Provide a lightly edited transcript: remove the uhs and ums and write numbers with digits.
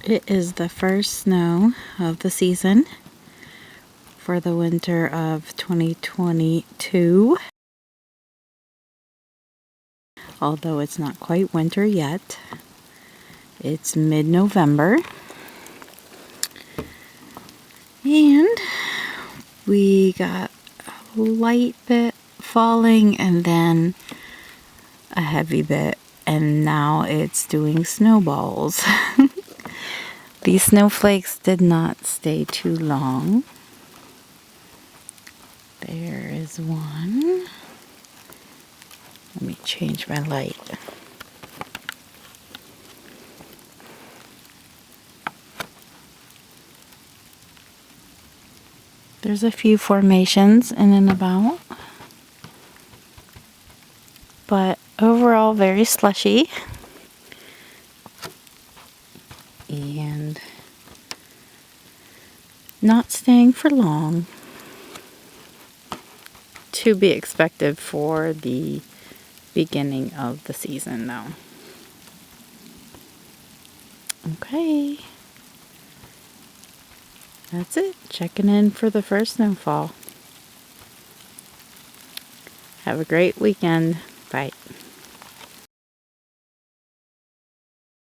It is the first snow of the season for the winter of 2022. Although it's not quite winter yet. It's mid-November. And we got a light bit falling and then a heavy bit, and now it's doing snowballs. These snowflakes did not stay too long. There is one. Let me change my light. There's a few formations in and about, but overall very slushy and not staying for long. To be expected for the beginning of the season though. Okay. That's it. Checking in for the first snowfall. Have a great weekend. Bye.